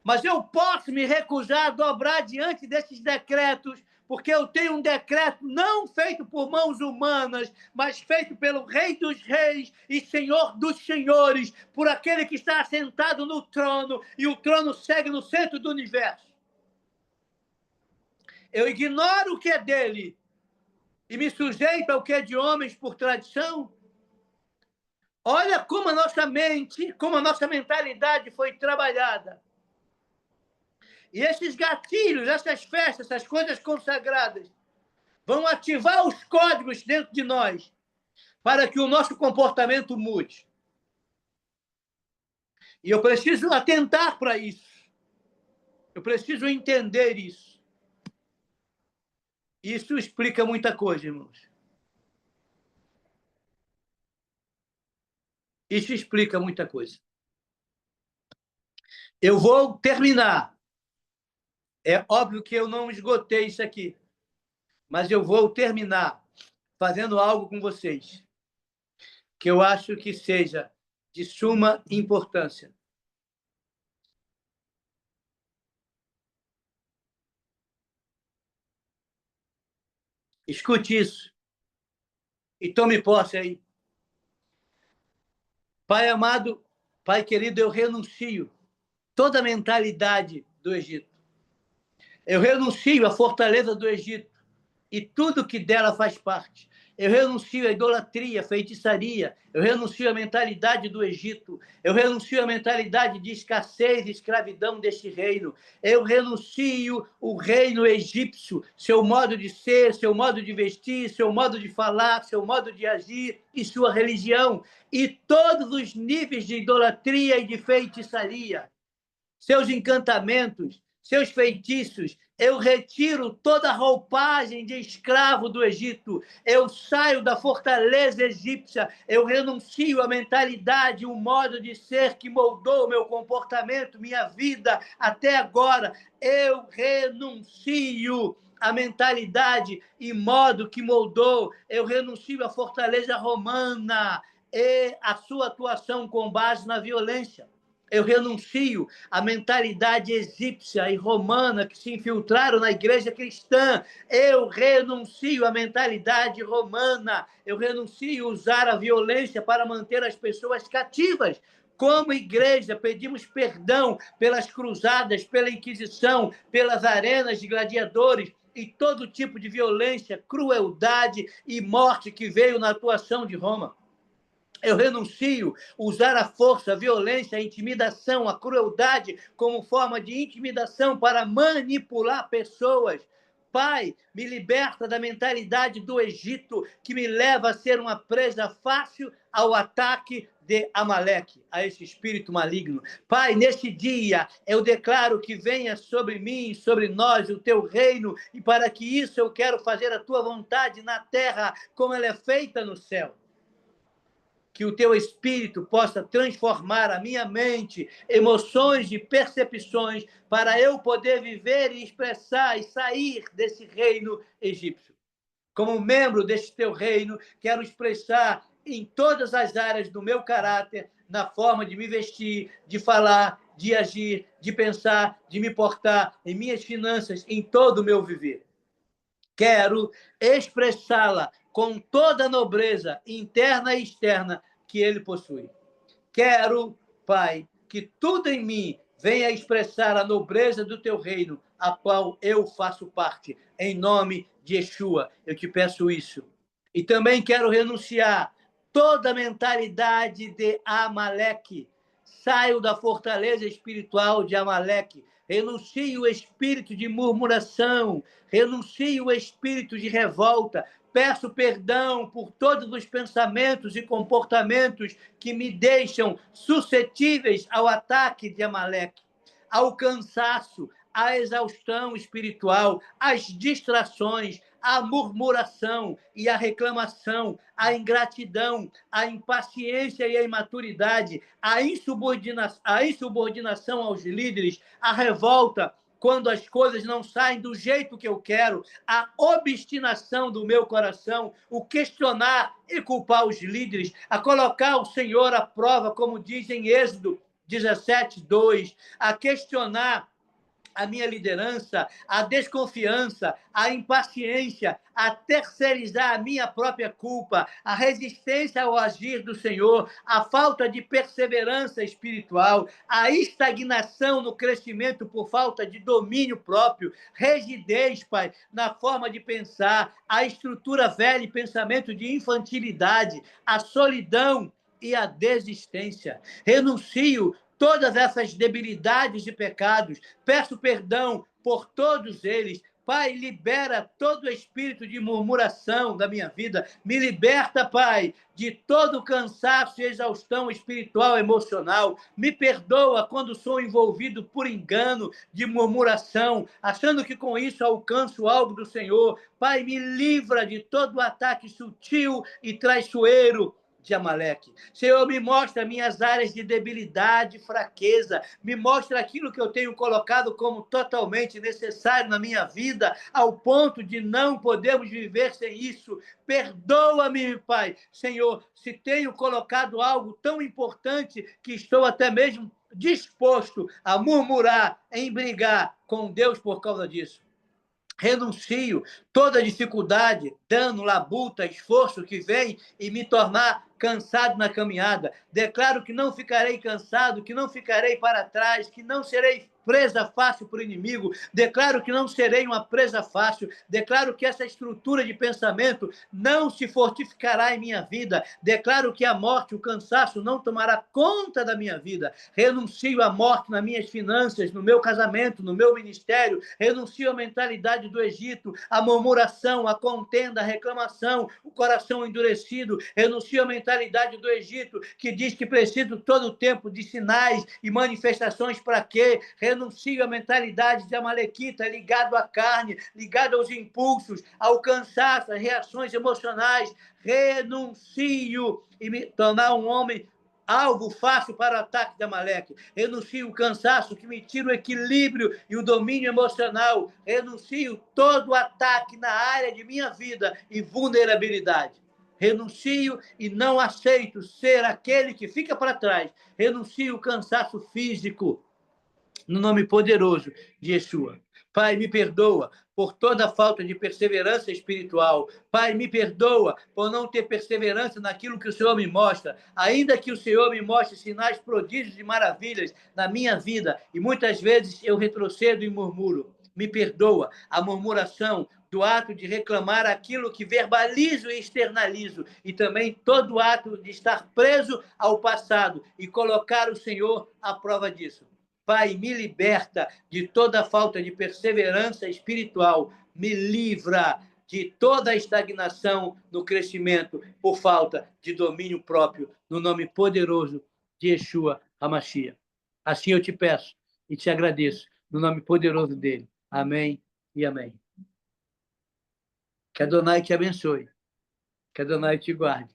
Mas eu posso me recusar a dobrar diante desses decretos, porque eu tenho um decreto não feito por mãos humanas, mas feito pelo Rei dos Reis e Senhor dos Senhores, por aquele que está assentado no trono, e o trono segue no centro do universo. Eu ignoro o que é dele e me sujeito ao que é de homens por tradição. Olha como a nossa mente, como a nossa mentalidade foi trabalhada. E esses gatilhos, essas festas, essas coisas consagradas, vão ativar os códigos dentro de nós para que o nosso comportamento mude. E eu preciso atentar para isso. Eu preciso entender isso. Isso explica muita coisa, irmãos. Isso explica muita coisa. Eu vou terminar. É óbvio que eu não esgotei isso aqui, mas eu vou terminar fazendo algo com vocês que eu acho que seja de suma importância. Escute isso e tome posse aí. Pai amado, Pai querido, eu renuncio toda a mentalidade do Egito. Eu renuncio à fortaleza do Egito e tudo que dela faz parte. Eu renuncio à idolatria, à feitiçaria. Eu renuncio à mentalidade do Egito. Eu renuncio à mentalidade de escassez e escravidão deste reino. Eu renuncio o reino egípcio, seu modo de ser, seu modo de vestir, seu modo de falar, seu modo de agir e sua religião. E todos os níveis de idolatria e de feitiçaria. Seus encantamentos, seus feitiços. Eu retiro toda a roupagem de escravo do Egito. Eu saio da fortaleza egípcia. Eu renuncio à mentalidade, o modo de ser que moldou meu comportamento, minha vida até agora. Eu renuncio à mentalidade e modo que moldou. Eu renuncio à fortaleza romana e à sua atuação com base na violência. Eu renuncio à mentalidade egípcia e romana que se infiltraram na igreja cristã. Eu renuncio à mentalidade romana. Eu renuncio a usar a violência para manter as pessoas cativas. Como igreja, pedimos perdão pelas cruzadas, pela Inquisição, pelas arenas de gladiadores e todo tipo de violência, crueldade e morte que veio na atuação de Roma. Eu renuncio usar a força, a violência, a intimidação, a crueldade como forma de intimidação para manipular pessoas. Pai, me liberta da mentalidade do Egito que me leva a ser uma presa fácil ao ataque de Amaleque, a esse espírito maligno. Pai, nesse dia eu declaro que venha sobre mim, sobre nós, o teu reino, e para que isso eu quero fazer a tua vontade na terra como ela é feita no céu. Que o teu espírito possa transformar a minha mente, emoções e percepções, para eu poder viver e expressar e sair desse reino egípcio. Como membro deste teu reino, quero expressar em todas as áreas do meu caráter, na forma de me vestir, de falar, de agir, de pensar, de me portar, em minhas finanças, em todo o meu viver. Quero expressá-la com toda a nobreza interna e externa que ele possui. Quero, Pai, que tudo em mim venha expressar a nobreza do teu reino, a qual eu faço parte. Em nome de Yeshua, eu te peço isso. E também quero renunciar toda a mentalidade de Amaleque. Saio da fortaleza espiritual de Amaleque. Renuncio o espírito de murmuração, renuncio o espírito de revolta, peço perdão por todos os pensamentos e comportamentos que me deixam suscetíveis ao ataque de Amaleque, ao cansaço, à exaustão espiritual, às distrações, à murmuração e à reclamação, à ingratidão, à impaciência e à imaturidade, à insubordinação aos líderes, à revolta quando as coisas não saem do jeito que eu quero, a obstinação do meu coração, o questionar e culpar os líderes, a colocar o Senhor à prova, como diz em Êxodo 17:2, a questionar a minha liderança, a desconfiança, a impaciência, a terceirizar a minha própria culpa, a resistência ao agir do Senhor, a falta de perseverança espiritual, a estagnação no crescimento por falta de domínio próprio, rigidez, Pai, na forma de pensar, a estrutura velha e pensamento de infantilidade, a solidão e a desistência. Renuncio todas essas debilidades e pecados, peço perdão por todos eles. Pai, libera todo o espírito de murmuração da minha vida. Me liberta, Pai, de todo o cansaço e exaustão espiritual e emocional. Me perdoa quando sou envolvido por engano, de murmuração, achando que com isso alcanço algo do Senhor. Pai, me livra de todo o ataque sutil e traiçoeiro de Amaleque. Senhor, me mostra minhas áreas de debilidade, fraqueza, me mostra aquilo que eu tenho colocado como totalmente necessário na minha vida, ao ponto de não podermos viver sem isso. Perdoa-me, Pai, Senhor, se tenho colocado algo tão importante que estou até mesmo disposto a murmurar, em brigar com Deus por causa disso. Renuncio toda dificuldade, dano, labuta, esforço que vem e me tornar cansado na caminhada. Declaro que não ficarei cansado, que não ficarei para trás, que não serei presa fácil para o inimigo. Declaro que não serei uma presa fácil. Declaro que essa estrutura de pensamento não se fortificará em minha vida. Declaro que a morte, o cansaço não tomará conta da minha vida. Renuncio à morte nas minhas finanças, no meu casamento, no meu ministério. Renuncio à mentalidade do Egito, à murmuração, à contenda, à reclamação, o coração endurecido. Renuncio à mentalidade do Egito, que diz que preciso todo o tempo de sinais e manifestações para quê? Renuncio à mentalidade de amalequita, ligado à carne, ligado aos impulsos, ao cansaço, às reações emocionais. Renuncio e me tornar um homem algo fácil para o ataque de Amaleque. Renuncio o cansaço que me tira o equilíbrio e o domínio emocional. Renuncio todo o ataque na área de minha vida e vulnerabilidade. Renuncio e não aceito ser aquele que fica para trás. Renuncio o cansaço físico, no nome poderoso de Yeshua. Pai, me perdoa por toda falta de perseverança espiritual. Pai, me perdoa por não ter perseverança naquilo que o Senhor me mostra. Ainda que o Senhor me mostre sinais, prodígios e maravilhas na minha vida, e muitas vezes eu retrocedo e murmuro. me perdoa. A murmuração, do ato de reclamar aquilo que verbalizo e externalizo, e também todo ato de estar preso ao passado e colocar o Senhor à prova disso. Pai, me liberta de toda falta de perseverança espiritual, me livra de toda a estagnação no crescimento por falta de domínio próprio, no nome poderoso de Yeshua HaMashiach. Assim eu te peço e te agradeço, no nome poderoso dele. Amém e amém. Que Adonai te abençoe, que Adonai te guarde,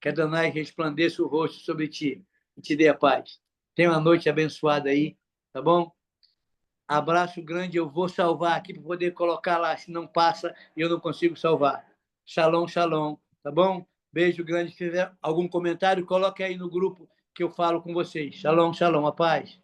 que Adonai resplandeça o rosto sobre ti e te dê a paz. Tenha uma noite abençoada aí, tá bom? Abraço grande, eu vou salvar aqui para poder colocar lá, se não passa e eu não consigo salvar. Shalom, shalom, tá bom? Beijo grande. Se tiver algum comentário, coloque aí no grupo que eu falo com vocês. Shalom, shalom, a paz.